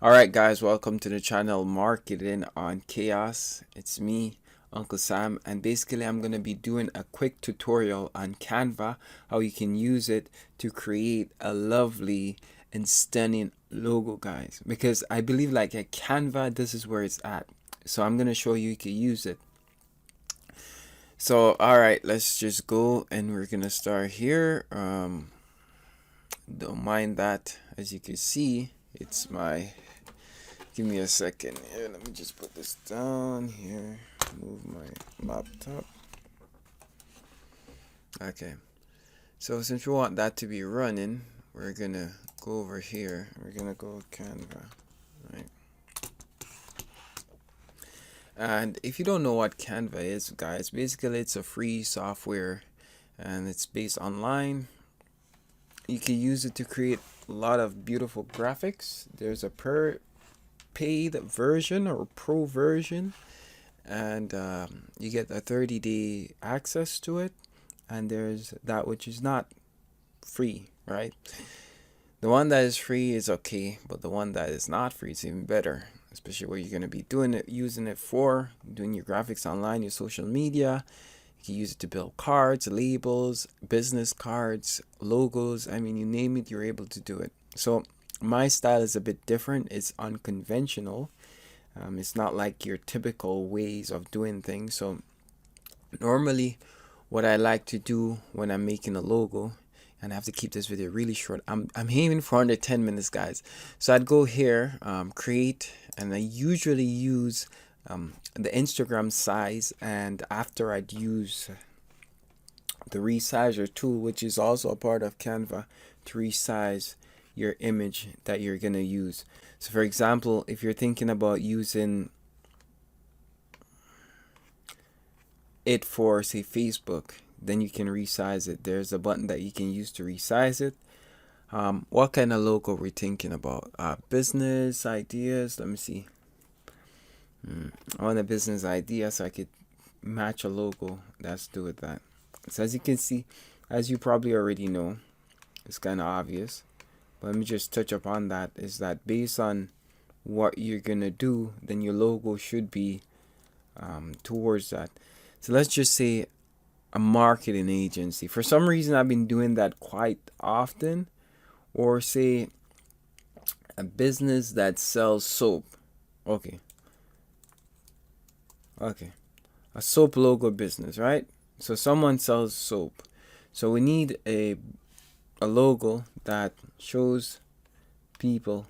Alright guys, welcome to the channel Marketing on Chaos. It's me, Uncle Sam, and basically I'm going to be doing a quick tutorial on Canva, how you can use it to create a lovely and stunning logo, guys. Because I believe like at Canva, this is where it's at. So I'm going to show you can use it. So alright, let's just go and we're going to start here. Don't mind that. As you can see, it's my... Give me a second here. Let me just put this down here. Move my laptop. Okay. So since we want that to be running, we're gonna go over here. We're gonna go Canva, right? And if you don't know what Canva is, guys, basically it's a free software, and it's based online. You can use it to create a lot of beautiful graphics. There's a paid version or pro version, and you get a 30-day access to it, and there's that which is not free, right? The one that is free is okay, but the one that is not free is even better, especially where you're going to be doing it, using it for doing your graphics online, your social media. You can use it to build cards, labels, business cards, logos. I mean, you name it, you're able to do it. So my style is a bit different. It's unconventional. It's not like your typical ways of doing things. So normally what I like to do when I'm making a logo, and I have to keep this video really short, I'm aiming for under 10 minutes, guys. So I'd go here, create, and I usually use the Instagram size, and after I'd use the resizer tool, which is also a part of Canva, to resize your image that you're gonna use. So for example, if you're thinking about using it for, say, Facebook, then you can resize it. There's a button that you can use to resize it. What kind of logo we're thinking about? Business ideas. Let me see. I want a business idea, so I could match a logo that's do with that. So as you can see, as you probably already know, it's kind of obvious. But let me just touch upon that, is that based on what you're gonna do, then your logo should be towards that. So let's just say a marketing agency. For some reason I've been doing that quite often. Or say a business that sells soap. Okay, a soap logo business, right? So someone sells soap, so we need a logo that shows people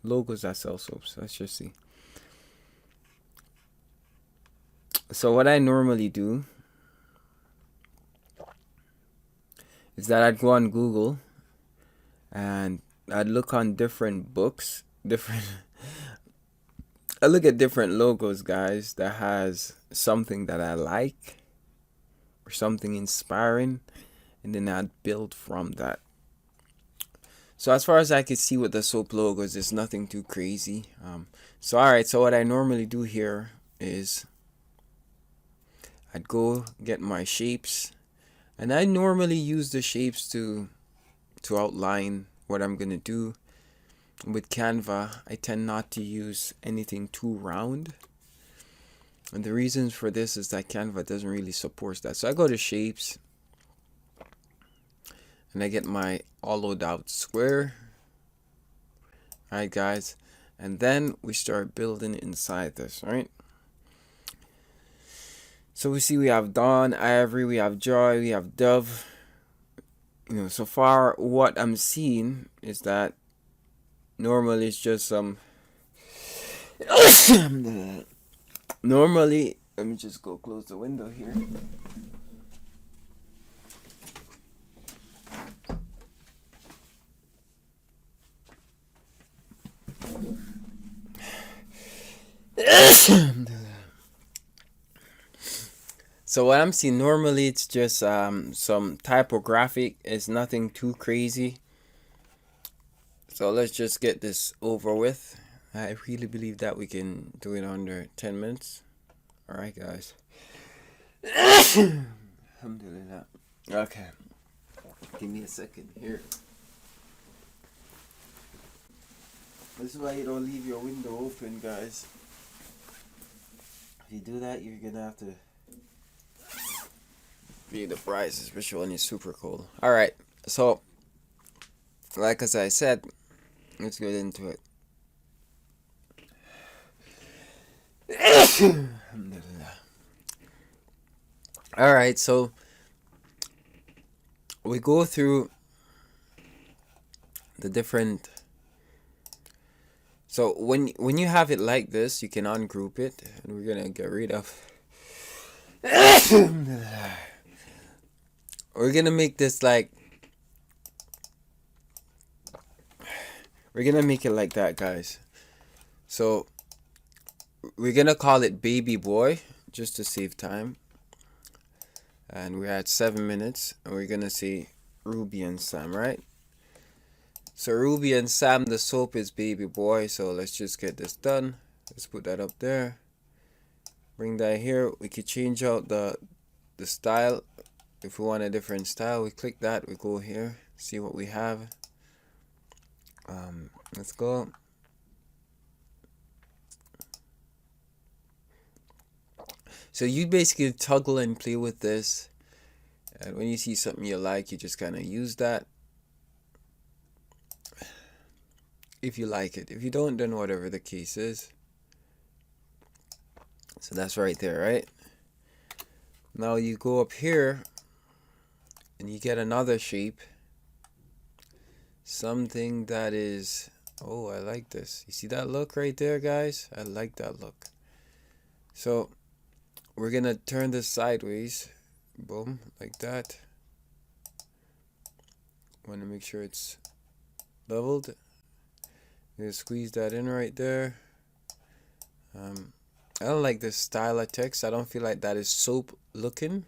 logos that sell soaps. Let's just see. So what I normally do is that I'd go on Google and I'd look on different books, I look at different logos, guys, that has something that I like or something inspiring, and then I'd build from that. So as far as I could see with the soap logos, there's nothing too crazy. So alright, so what I normally do here is I'd go get my shapes, and I normally use the shapes to outline what I'm gonna do. With Canva, I tend not to use anything too round, and the reasons for this is that Canva doesn't really support that. So I go to shapes, and I get my hollowed out square. Alright, guys, and then we start building inside this, right? So we see we have Dawn, Ivory, we have Joy, we have Dove. You know, so far what I'm seeing is that normally it's just some normally, let me just go close the window here. So what I'm seeing normally, it's just some typographic. It's nothing too crazy. So let's just get this over with. I really believe that we can do it under 10 minutes. Alright, guys. Alhamdulillah. Okay. Give me a second here. This is why you don't leave your window open, guys. If you do that, you're gonna have to pay the price, especially when it's super cold. Alright, so like as I said, let's get into it. Alright, so we go through the different. So when you have it like this, you can ungroup it, and we're gonna get rid of. We're gonna make this like. We're gonna make it like that, guys. So we're gonna call it Baby Boy just to save time. And we're at 7 minutes, and we're gonna say Ruby and Sam, right? So Ruby and Sam, the soap is Baby Boy. So let's just get this done. Let's put that up there. Bring that here. We could change out the style. If we want a different style, we click that. We go here. See what we have. Let's go. So you basically toggle and play with this. And when you see something you like, you just kind of use that. If you like it. If you don't, then whatever the case is. So that's right there, right? Now you go up here and you get another shape. Something that is, oh, I like this. You see that look right there, guys? I like that look. So we're gonna turn this sideways. Boom, like that. Want to make sure it's leveled. I'm gonna squeeze that in right there. I don't like this style of text. I don't feel like that is soap looking.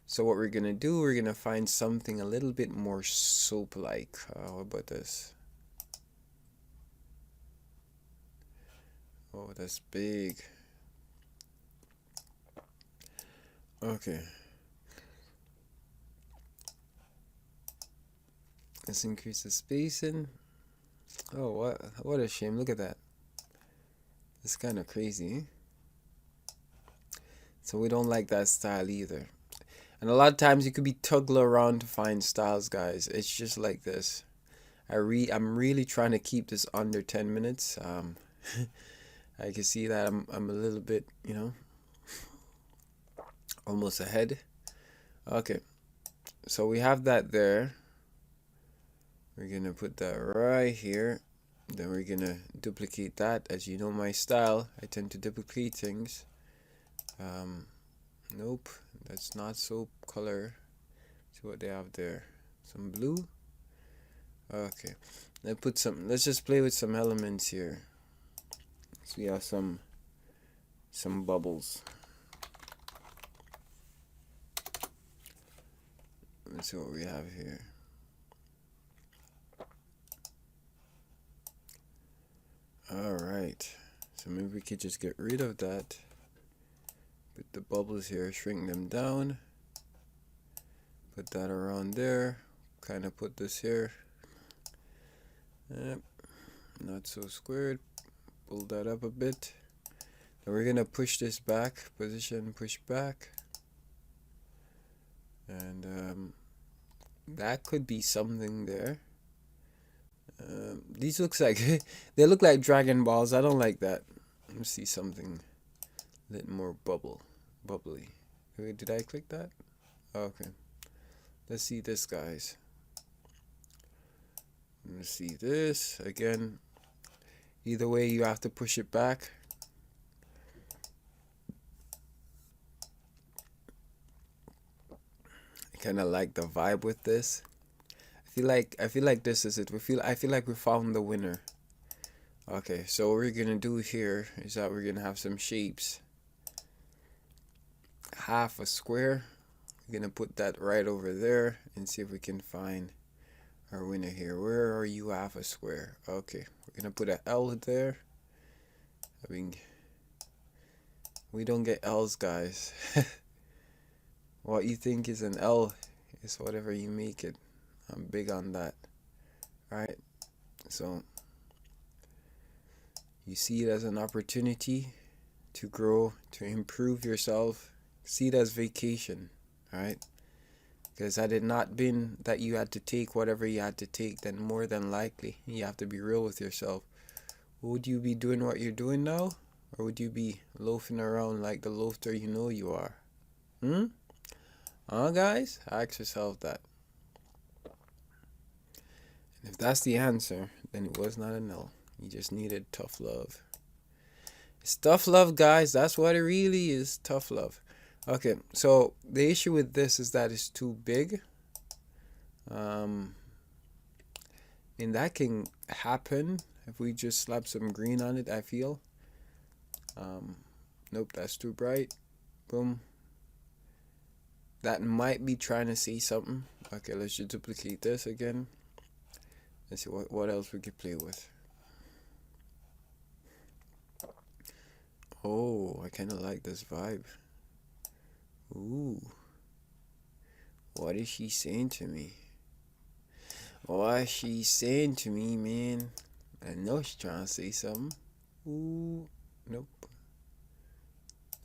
So what we're gonna do, we're gonna find something a little bit more soap like. What about this? Oh, that's big. Okay. Let's increase the spacing. Oh, what a shame. Look at that. It's kind of crazy. So we don't like that style either. And a lot of times you could be tuggling around to find styles, guys. It's just like this. I'm really trying to keep this under 10 minutes. I can see that I'm a little bit, almost ahead. Okay. So we have that there. We're going to put that right here. Then we're going to duplicate that. As you know my style, I tend to duplicate things. Nope, that's not soap color. See what they have there. Some blue. Okay. Let's just play with some elements here. So we have some bubbles. Let's see what we have here. Alright. So maybe we could just get rid of that. Put the bubbles here, shrink them down. Put that around there. Kind of put this here. Yep. Not so squared. Pull that up a bit. Then we're gonna push this back. Position, push back. And that could be something there. These looks like they look like Dragon Balls. I don't like that. Let me see something a little more bubbly. Wait, did I click that? Okay. Let's see this, guys. Let's see this again. Either way, you have to push it back. I kind of like the vibe with this. I feel like this is it. I feel like we found the winner. Okay, so what we're gonna do here is that we're gonna have some shapes. Half a square. We're gonna put that right over there and see if we can find our winner here. Where are you, half a square? Okay, we're gonna put an L there. I mean, we don't get L's, guys. What you think is an L is whatever you make it. I'm big on that. Right? So You see it as an opportunity to grow, to improve yourself. See it as vacation, all right? Because had it not been that you had to take whatever you had to take, then more than likely, you have to be real with yourself. Would you be doing what you're doing now? Or would you be loafing around like the loafer you know you are? Guys? Ask yourself that. And if that's the answer, then it was not a no. You just needed tough love. It's tough love, guys. That's what it really is. Tough love. Okay, so the issue with this is that it's too big. And that can happen if we just slap some green on it, I feel. Nope, that's too bright. Boom. That might be trying to say something. Okay, let's just duplicate this again. Let's see what else we could play with. Oh, I kind of like this vibe. Ooh. What is she saying to me? What she's saying to me, man? I know she's trying to say something. Ooh. Nope.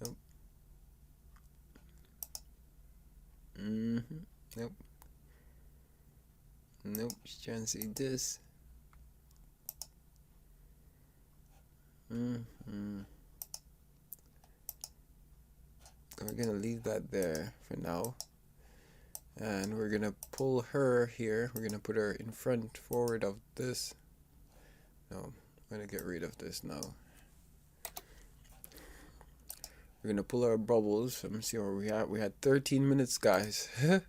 Nope. Nope. Nope. She's trying to say this. We're gonna leave that there for now. And we're gonna pull her here. We're gonna put her in front forward of this. No, I'm gonna get rid of this now. We're gonna pull our bubbles. Let me see where we at. We had 13 minutes, guys. We're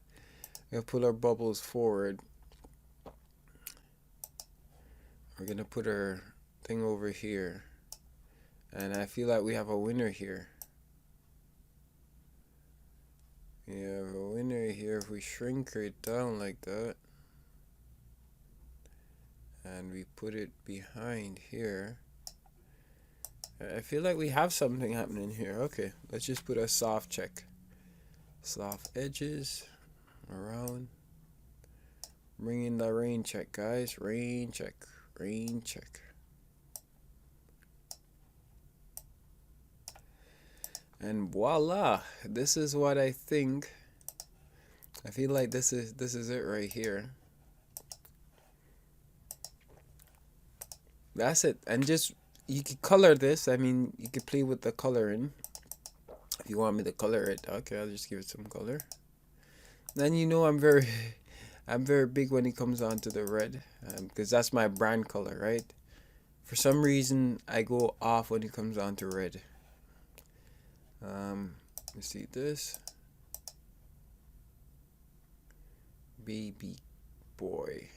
gonna pull our bubbles forward. We're gonna put our thing over here. And I feel like we have a winner here. We have a winner here if we shrink it down like that. And we put it behind here. I feel like we have something happening here. Okay, let's just put a soft check. Soft edges around. Bring in the rain check, guys. Rain check. Rain check. And voila, this is what I think. I feel like this is it right here. That's it. And just, you could color this. I mean, you could play with the coloring. If you want me to color it, okay, I'll just give it some color. Then you know I'm very big when it comes on to the red, because that's my brand color, right? For some reason, I go off when it comes on to red. Let's see this. Baby boy.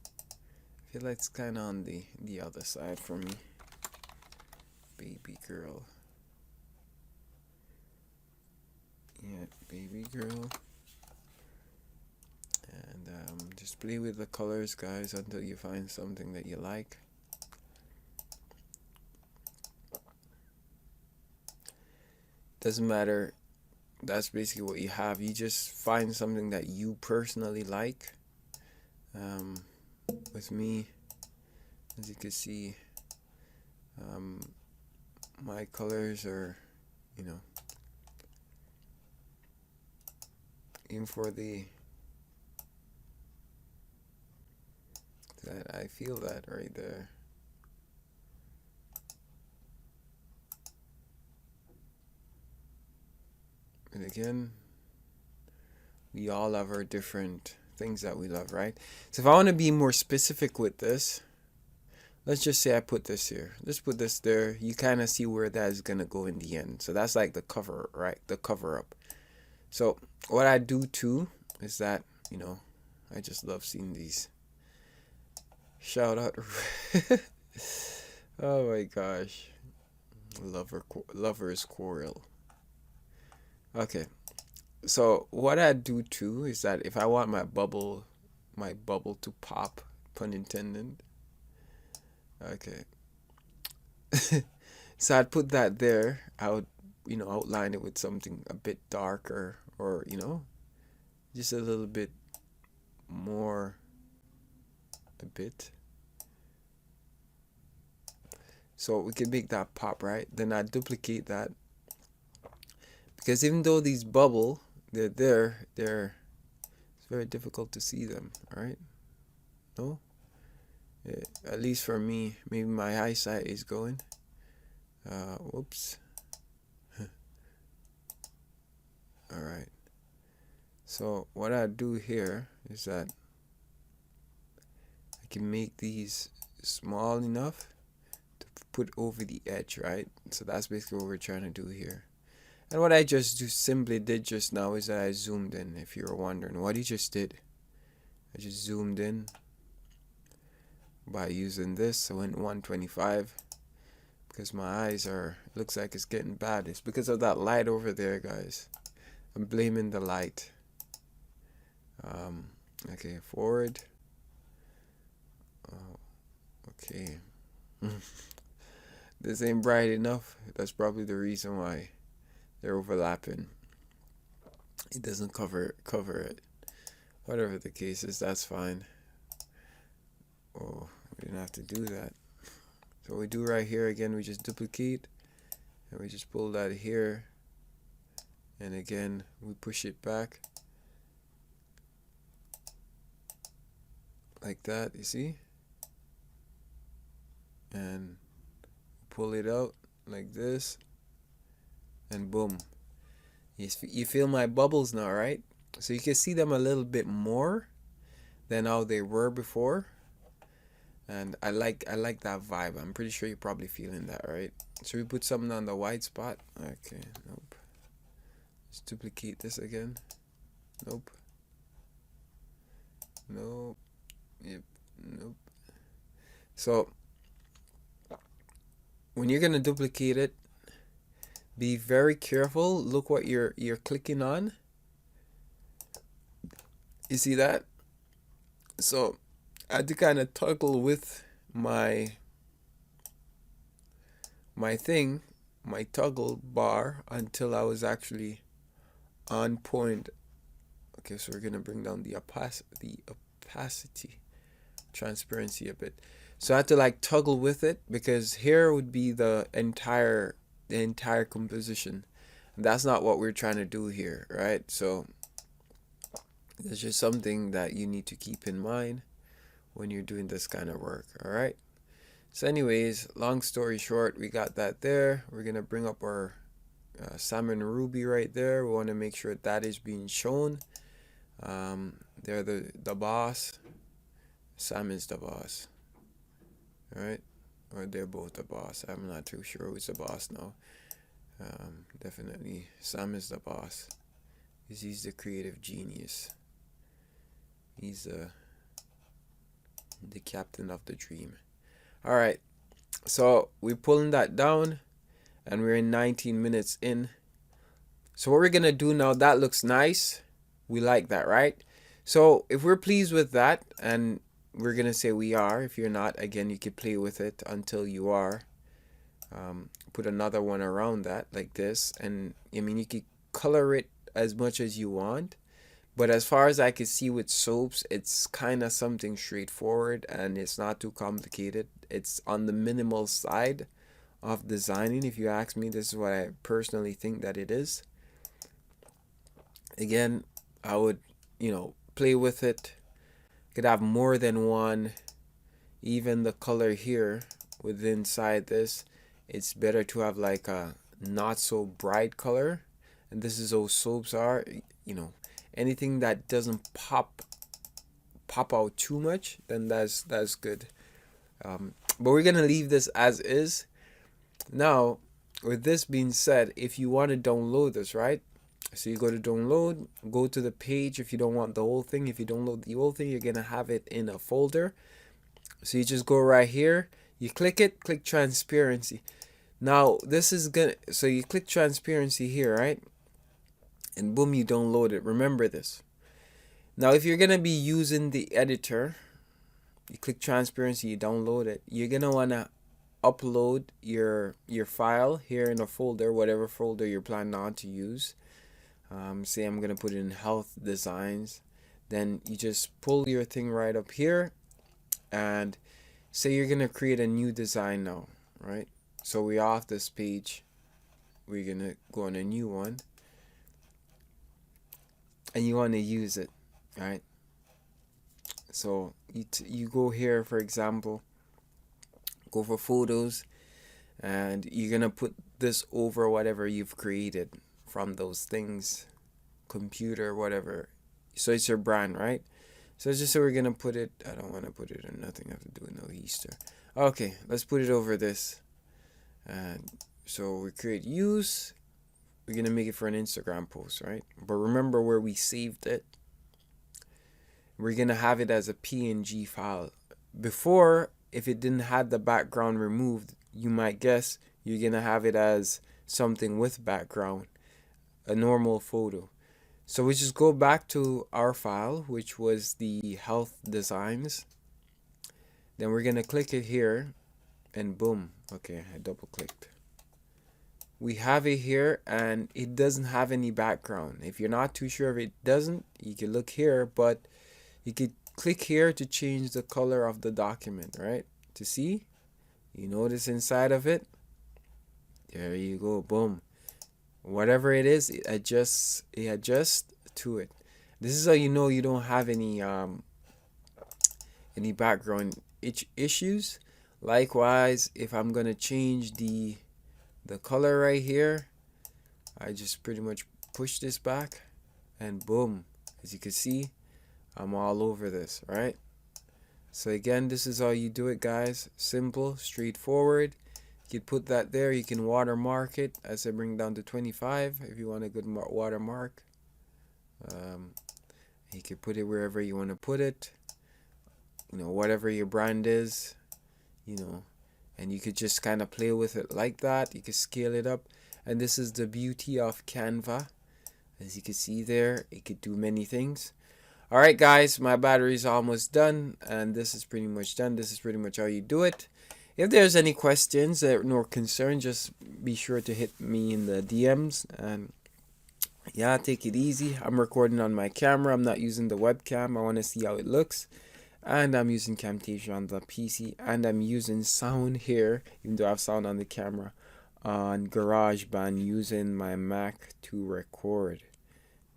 I feel like it's kind of on the other side for me. Baby girl. Yeah, baby girl. And just play with the colors, guys, until you find something that you like. Doesn't matter. That's basically what you have. You just find something that you personally like. With me, as you can see, my colors are, you know, in for the, that I feel that right there. And again, we all have our different things that we love, right? So if I want to be more specific with this, let's just say I put this here. Let's put this there. You kind of see where that is going to go in the end. So that's like the cover, right? The cover up. So what I do too is that, you know, I just love seeing these. Shout out. Oh my gosh. Lovers quarrel. Okay, so what I do too is that if I want my bubble to pop, pun intended. Okay. So I'd put that there. I would, you know, outline it with something a bit darker, or, you know, just a little bit more, a bit. So we can make that pop, right? Then I duplicate that, because even though these bubble, they're there, it's very difficult to see them, all right? No? Yeah, at least for me, maybe my eyesight is going. Whoops. All right. So what I do here is that I can make these small enough to put over the edge, right? So that's basically what we're trying to do here. And what I just simply did just now is that I zoomed in. If you were wondering what he just did, I just zoomed in by using this. I went 125 because my eyes are, looks like it's getting bad. It's because of that light over there, guys. I'm blaming the light. Okay, forward. Oh, okay. This ain't bright enough. That's probably the reason why they're overlapping. It doesn't cover it. Whatever the case is, that's fine. Oh, we didn't have to do that. So what we do right here again, we just duplicate and we just pull that here, and again we push it back like that, you see, and pull it out like this, and boom. You feel my bubbles now, right? So you can see them a little bit more than how they were before, and I like that vibe. I'm pretty sure you're probably feeling that, right? So we put something on the white spot. Okay, nope. Let's duplicate this again. Nope. Nope. Yep. Nope. So when you're gonna duplicate it, be very careful. Look what you're clicking on. You see that? So I had to kind of toggle with my thing, my toggle bar, until I was actually on point. Okay, so we're gonna bring down the opacity, transparency a bit. So I had to like toggle with it, because here would be the entire composition. And that's not what we're trying to do here, right? So it's just something that you need to keep in mind when you're doing this kind of work, all right? So anyways, long story short, we got that there. We're gonna bring up our salmon ruby right there. We want to make sure that is being shown. They're the boss. Salmon's the boss, all right? Or they're both the boss. I'm not too sure who's the boss now. Definitely Sam is the boss, because he's the creative genius. He's the captain of the dream. All right, so we're pulling that down, and we're in 19 minutes in. So what we're gonna do now, that looks nice. We like that, right? So if we're pleased with that, and we're gonna say we are. If you're not, again, you can play with it until you are. Put another one around that like this, and I mean, you can color it as much as you want, but as far as I can see with soaps, it's kind of something straightforward, and it's not too complicated. It's on the minimal side of designing. If you ask me, this is what I personally think that it is. Again, I would, play with it. Could have more than one. Even the color here with inside this, it's better to have like a not so bright color, and this is how soaps are. Anything that doesn't pop out too much, then that's good. But we're gonna leave this as is. Now, with this being said, if you want to download this, right? So you go to download, go to the page. If you don't want the whole thing, if you download the whole thing, you're gonna have it in a folder. So you just go right here, you click it, click transparency. Now this is gonna, so you click transparency here, right? And boom, you download it. Remember this. Now if you're gonna be using the editor, you click transparency, you download it. You're gonna wanna upload your file here in a folder, whatever folder you're planning on to use. Say I'm gonna put in health designs. Then you just pull your thing right up here, and say you're gonna create a new design now, right? So we're off this page. We're gonna go on a new one, and you want to use it, right? So you go here, for example, go for photos, and you're gonna put this over whatever you've created from those things, computer, whatever. So it's your brand, right? So it's just so we're gonna put it. I don't want to put it in nothing. I have to do it no Easter. Okay, let's put it over this. And so we create use. We're gonna make it for an Instagram post, right? But remember where we saved it. We're gonna have it as a PNG file. Before, if it didn't have the background removed, you might guess you're gonna have it as something with background, a normal photo. So we just go back to our file, which was the health designs. Then we're gonna click it here, and boom. Okay, I double clicked. We have it here, and it doesn't have any background. If you're not too sure if it doesn't, you can look here, but you could click here to change the color of the document, right? To see, you notice inside of it, there you go, boom. Whatever it is, it adjusts to it. This is how you know you don't have any background issues. Likewise, if I'm gonna change the color right here, I just pretty much push this back, and boom, as you can see, I'm all over this, right? So again, this is how you do it, guys. Simple, straightforward. You can put that there. You can watermark it as I bring down to 25 if you want a good watermark. You can put it wherever you want to put it. You know, whatever your brand is, you know, and you could just kind of play with it like that. You can scale it up. And this is the beauty of Canva. As you can see there, it could do many things. Alright guys, my battery is almost done, and this is pretty much done. This is pretty much how you do it. If there's any questions or concern, just be sure to hit me in the DMs. And yeah, take it easy. I'm recording on my camera. I'm not using the webcam. I want to see how it looks. And I'm using Camtasia on the PC. And I'm using sound here, even though I have sound on the camera, on GarageBand using my Mac to record.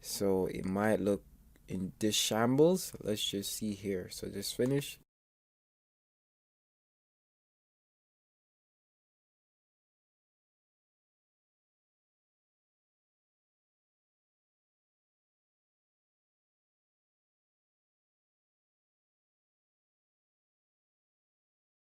So it might look in this shambles. Let's just see here. So just finish.